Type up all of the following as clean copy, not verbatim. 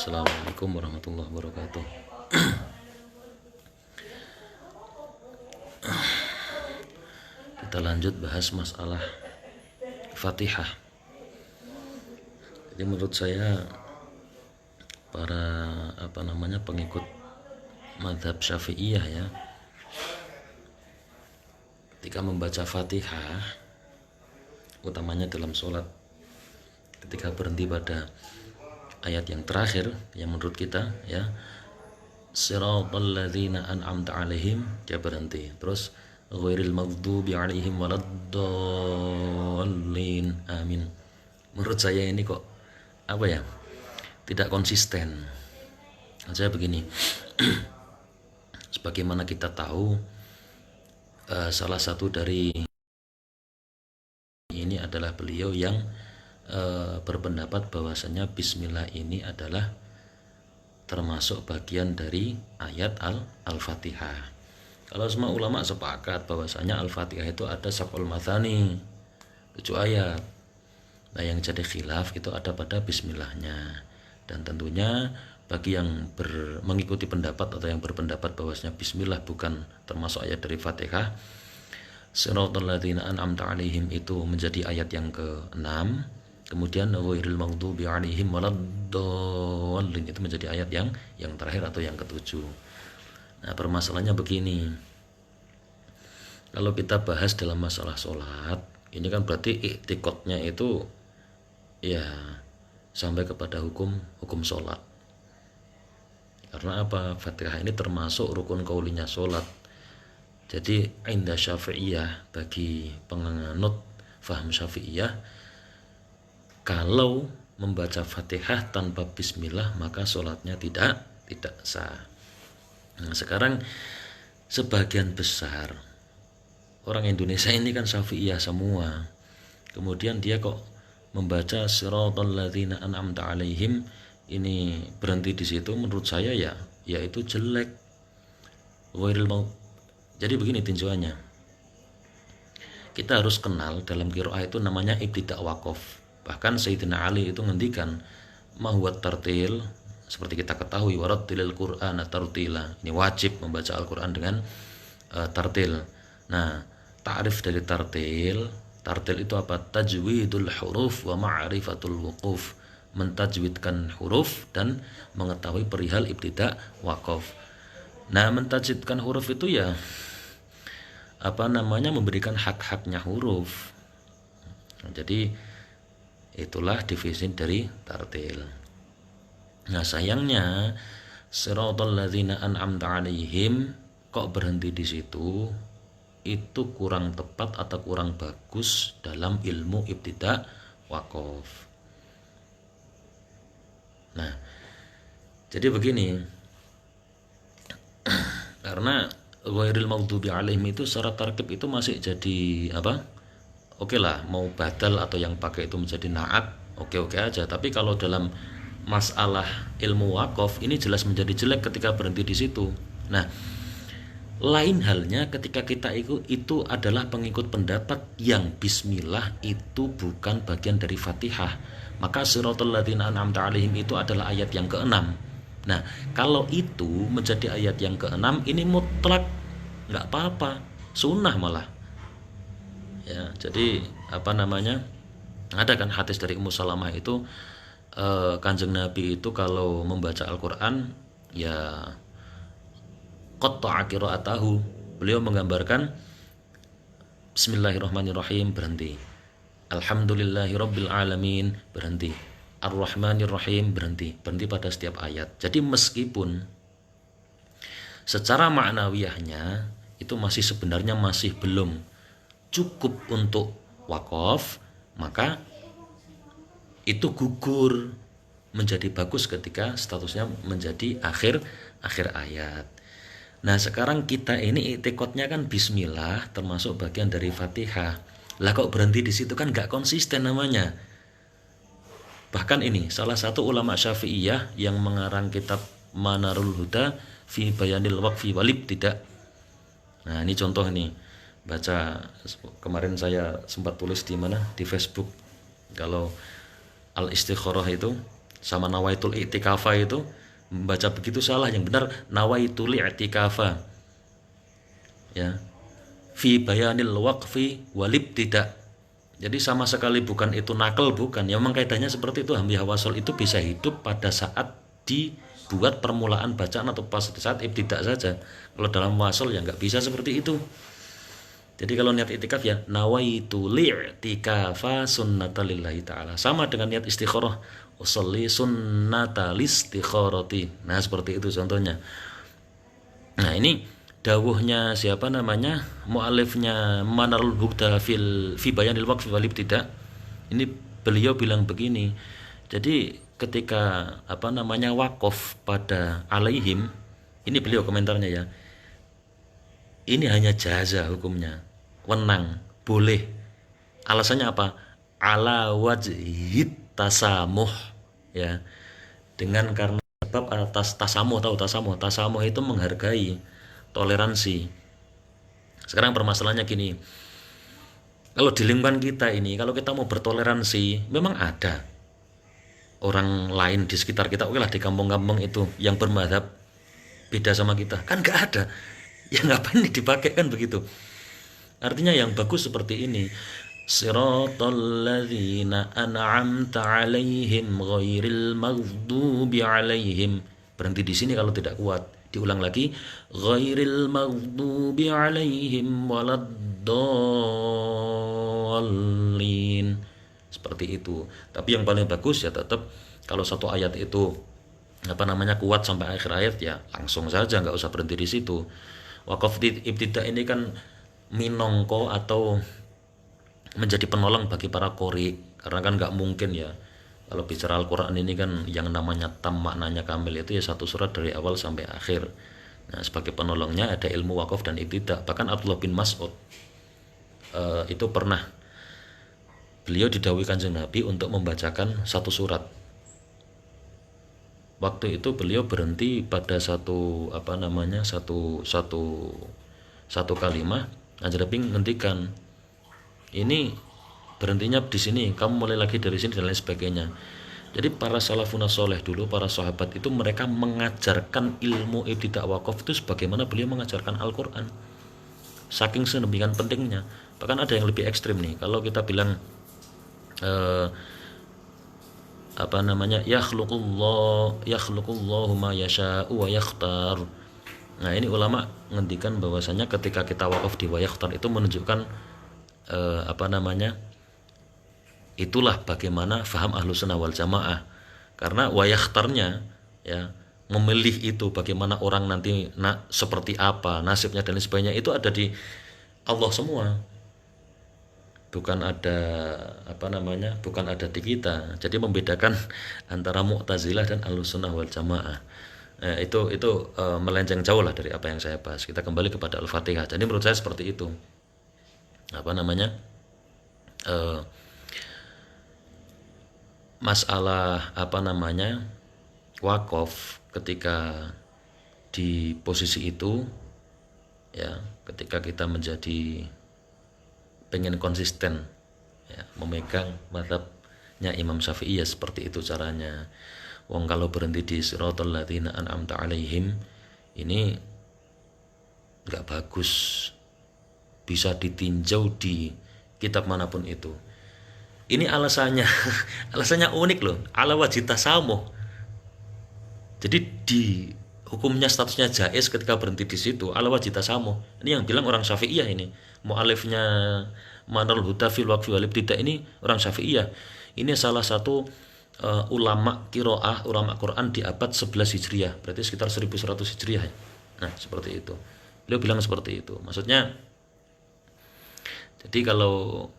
Assalamualaikum warahmatullahi wabarakatuh. Kita lanjut bahas masalah Fatihah. Jadi menurut saya para pengikut mazhab Syafi'iyah ya, ketika membaca Fatihah, utamanya dalam sholat, ketika berhenti pada ayat yang terakhir yang menurut kita ya, siratal ladzina an'amta alaihim, dia berhenti. Terus ghairil maghdubi alaihim waladdallin, amin. Menurut saya ini kok tidak konsisten. Saya begini, sebagaimana kita tahu, salah satu dari ini adalah beliau yang berpendapat bahwasanya bismillah ini adalah termasuk bagian dari ayat Al-Fatihah. Kalau semua ulama sepakat bahwasanya Al-Fatihah itu ada sab'ul mathani, 7 ayat. Nah, yang jadi khilaf itu ada pada bismillahnya. Dan tentunya bagi yang mengikuti pendapat atau yang berpendapat bahwasanya bismillah bukan termasuk ayat dari Fatihah, siratal ladzina an'amta alaihim itu menjadi ayat yang ke-6. Kemudian ghairil maghdubi alaihim waladdallin itu menjadi ayat yang terakhir atau yang ke-7. Nah, permasalahannya begini. Kalau kita bahas dalam masalah sholat, ini kan berarti i'tiqadnya itu ya sampai kepada hukum sholat. Karena apa? Fatihah ini termasuk rukun qaulinya sholat. Jadi inda Syafi'iyah, bagi penganut faham Syafi'iyah, kalau membaca Fatihah tanpa bismillah maka sholatnya tidak sah. Nah, sekarang sebagian besar orang Indonesia ini kan Syafi'iyah semua. Kemudian dia kok membaca siratal ladzina an'amta alaihim ini berhenti di situ, menurut saya ya itu jelek. Jadi begini tinjauannya. Kita harus kenal dalam qiraah itu namanya ibtida' waqaf. Bahkan Sayyidina Ali itu ngendikan mahwat tartil, seperti kita ketahui warattilil Qur'ana tartila. Ini wajib membaca Al-Qur'an dengan tartil. Nah, ta'rif dari tartil itu apa? Tajwidul huruf wa ma'rifatul wuquf. Mentajwidkan huruf dan mengetahui perihal ibtida' waqaf. Nah, mentajwidkan huruf itu ya memberikan hak-haknya huruf. Nah, jadi itulah divisi dari tartil. Nah, sayangnya siratal ladzina an'amta alaihim kok berhenti di situ, itu kurang tepat atau kurang bagus dalam ilmu ibtida' waqaf. Nah, jadi begini, karena ghairil maghdubi alaihim itu secara tarkib itu masih jadi oke lah, mau badal atau yang pakai itu menjadi na'at, oke aja. Tapi kalau dalam masalah ilmu waqaf ini jelas menjadi jelek ketika berhenti di situ. Nah, lain halnya ketika kita itu adalah pengikut pendapat yang bismillah itu bukan bagian dari Fatihah, maka siratal ladzina an'amta alaihim itu adalah ayat yang ke-6. Nah, kalau itu menjadi ayat yang ke-6 ini mutlak nggak apa-apa, sunnah malah. Ya, jadi ada kan hadis dari Ummu Salamah itu, Kanjeng Nabi itu kalau membaca Al-Qur'an ya qatta'a qira'atahu, beliau menggambarkan Bismillahirrahmanirrahim, berhenti. Alhamdulillahirabbil alamin, berhenti. Ar-Rahmanirrahim, berhenti pada setiap ayat. Jadi meskipun secara maknawiyahnya itu sebenarnya masih belum cukup untuk wakaf, maka itu gugur menjadi bagus ketika statusnya menjadi akhir ayat. Nah, sekarang kita ini i'tiqadnya kan bismillah termasuk bagian dari Fatihah. Lah kok berhenti di situ, kan nggak konsisten namanya. Bahkan ini salah satu ulama Syafi'iyah yang mengarang kitab Manarul Huda fi Bayanil Waqfi wal Ibtida'. Nah, ini contoh ini. Baca kemarin saya sempat tulis di Facebook. Kalau Al-Istikharah itu sama nawaitul i'tikafa itu membaca begitu salah. Yang benar nawaitul i'tikafa, ya, fi bayanil waqfi walib tidak. Jadi sama sekali bukan itu nakal, bukan. Ya memang kaidahnya seperti itu. Hamzah wasol itu bisa hidup pada saat dibuat permulaan bacaan atau pas saat ibtidak saja. Kalau dalam wasol ya nggak bisa seperti itu. Jadi kalau niat itikaf ya nawaitu li'tikafa sunnata lillahi ta'ala. Sama dengan niat istikharah, usolli sunnata listikharati. Nah seperti itu contohnya. Nah ini dawuhnya siapa namanya, mu'alifnya Manarul Huda fi bayanil waqf wal ibtida. Ini beliau bilang begini. Jadi ketika apa namanya wakaf pada alaihim, ini beliau komentarnya ya, ini hanya jaza hukumnya, wenang, boleh. Alasannya apa? Ala wajhit tasamuh, ya, dengan karena sebab atas tasamuh. Tahu tasamuh? Tasamuh itu menghargai, toleransi. Sekarang permasalahannya gini, kalau di lingkungan kita ini, kalau kita mau bertoleransi, memang ada orang lain di sekitar kita, oke lah di kampung-kampung itu yang bermadhab beda sama kita, kan nggak ada, ya ngapain dipakai kan begitu. Artinya yang bagus seperti ini, siratal ladzina an'amta 'alaihim ghairil maghdubi 'alaihim. Berhenti di sini kalau tidak kuat. Diulang lagi, ghairil maghdubi 'alaihim waladdallin. Seperti itu. Tapi yang paling bagus ya tetap kalau satu ayat itu apa namanya kuat sampai akhir ayat ya langsung saja, nggak usah berhenti di situ. Wakaf ibtidak ini kan minongko atau menjadi penolong bagi para qori, karena kan nggak mungkin ya kalau bicara Al-Quran ini kan yang namanya tam maknanya kamil itu ya satu surat dari awal sampai akhir. Nah sebagai penolongnya ada ilmu wakaf dan ibtidak. Bahkan Abdullah bin Mas'ud itu pernah beliau didhawuhi Kanjeng Nabi untuk membacakan satu surat. Waktu itu beliau berhenti pada satu apa namanya satu kalimat. Kanjeng Nabi menghentikan, ini berhentinya di sini, kamu mulai lagi dari sini dan lain sebagainya. Jadi para salafun soleh dulu, para sahabat itu mereka mengajarkan ilmu ibtidak wakaf itu sebagaimana beliau mengajarkan Al-Quran. Saking sedemikian pentingnya. Bahkan ada yang lebih ekstrim nih. Kalau kita bilang apa namanya yakhluqullahu ma yasha'u wa yakhtar. Nah ini ulama ngendikan bahwasanya ketika kita wakaf di wa yakhtar itu menunjukkan apa namanya, itulah bagaimana faham Ahlussunnah wal Jamaah. Karena wa yakhtarnya ya memilih itu bagaimana orang nanti seperti apa nasibnya dan lain sebagainya itu ada di Allah semua. Bukan ada apa namanya, bukan ada di kita. Jadi membedakan antara Mu'tazilah dan Ahlussunnah wal Jamaah. Itu melenceng jauh lah dari apa yang saya bahas. Kita kembali kepada Al-Fatihah. Jadi menurut saya seperti itu. Apa namanya? Masalah apa namanya? Wakaf ketika di posisi itu ya, ketika kita menjadi pengen konsisten ya, memegang mazhabnya Imam Syafi'i ya seperti itu caranya. Wong kalau berhenti di siratal ladzina an'amta 'alaihim ini nggak bagus, bisa ditinjau di kitab manapun itu. Ini alasannya alasannya unik loh, ala wajib tasamuh. Jadi di hukumnya statusnya jaiz ketika berhenti di situ ala wajib tasamuh. Ini yang bilang orang Syafi'iyah ini. Mu'alifnya Manarul Huda fil waqfi wal ibtida ini orang Syafi'iyah. Ini salah satu ulama qiraah, ulama Quran di abad 11 Hijriah, berarti sekitar 1100 Hijriah. Nah, seperti itu. Beliau bilang seperti itu. Maksudnya jadi kalau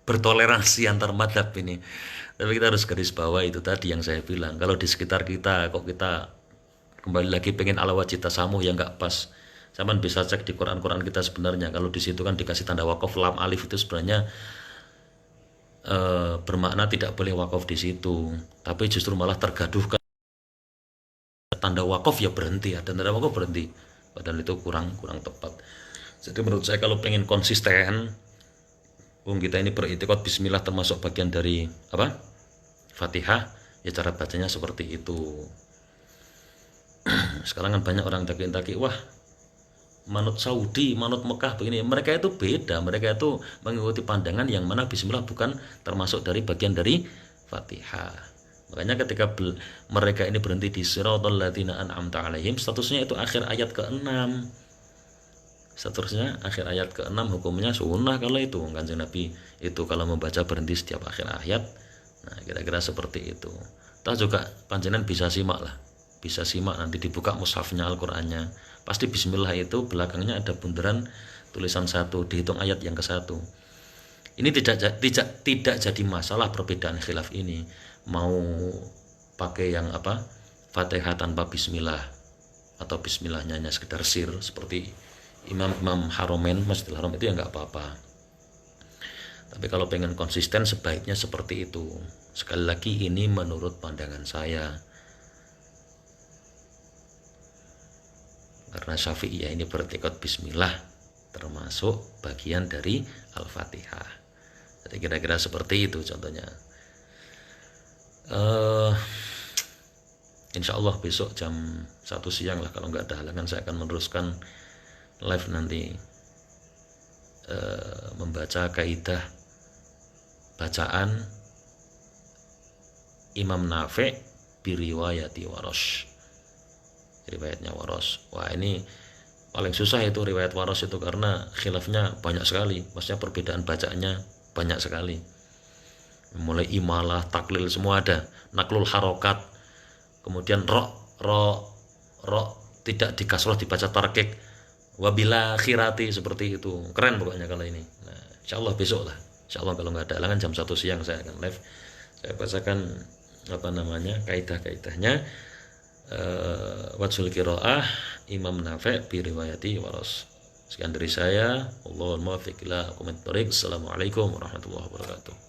bertoleransi antar madhab ini, tapi kita harus garis bawah itu tadi yang saya bilang. Kalau di sekitar kita kok kita kembali lagi pengen ala wajib tasamuh yang nggak pas. Zaman bisa cek di Quran kita sebenarnya. Kalau di situ kan dikasih tanda wakaf lam alif itu sebenarnya bermakna tidak boleh wakaf di situ. Tapi justru malah tergaduhkan tanda wakaf ya berhenti, ada tanda wakaf berhenti. Padahal itu kurang tepat. Jadi menurut saya kalau pengen konsisten, kita ini beriktikad bismillah termasuk bagian dari apa? Fatihah, Ya cara bacanya seperti itu. Sekarang kan banyak orang taki-taki, wah manut Saudi, manut Mekah begini. Mereka itu beda, mereka itu mengikuti pandangan yang mana bismillah bukan termasuk dari bagian dari Fatihah. Makanya ketika mereka ini berhenti di siratal ladzina an'amta alaihim, statusnya itu akhir ayat ke-6. Statusnya akhir ayat ke-6, hukumnya sunnah kalau itu. Kanjeng Nabi itu kalau membaca berhenti setiap akhir ayat. Nah, kira-kira seperti itu. Tahu juga panjenengan bisa simak lah. Bisa simak nanti dibuka mushafnya Al-Qur'annya. Pasti bismillah itu belakangnya ada bundaran tulisan 1, dihitung ayat yang ke-1. Ini tidak jadi masalah perbedaan khilaf ini. Mau pakai yang apa? Fatihah tanpa bismillah atau bismillahnya hanya sekedar sir seperti Imam Haromen Masjidil Haram itu ya nggak apa-apa. Tapi kalau pengen konsisten sebaiknya seperti itu. Sekali lagi ini menurut pandangan saya. Karena Syafi'iyah ini bertekad bismillah termasuk bagian dari Al-Fatihah. Jadi kira-kira seperti itu contohnya. Insya Allah besok jam 1 siang lah, kalau nggak ada halangan saya akan meneruskan live nanti, membaca kaidah bacaan Imam Nafi' biriwayati Warosh, riwayatnya Warosh. Wah ini paling susah itu riwayat Warosh itu, karena khilafnya banyak sekali, maksudnya perbedaan bacaannya banyak sekali, mulai imalah, taklil semua ada, naklul harokat, kemudian ro tidak dikasroh dibaca tarkik, wabila khirati, seperti itu. Keren pokoknya kalau ini. Nah, insyaallah besok lah, insyaallah kalau nggak ada halangan jam 1 siang saya akan live, saya bacakan kaidah-kaidahnya, wajhul qiraah Imam Nafi' bi riwayati Waras. Sekian dari saya, Allahul muwaffiq ila aqwamit thoriq. Assalamualaikum warahmatullahi wabarakatuh.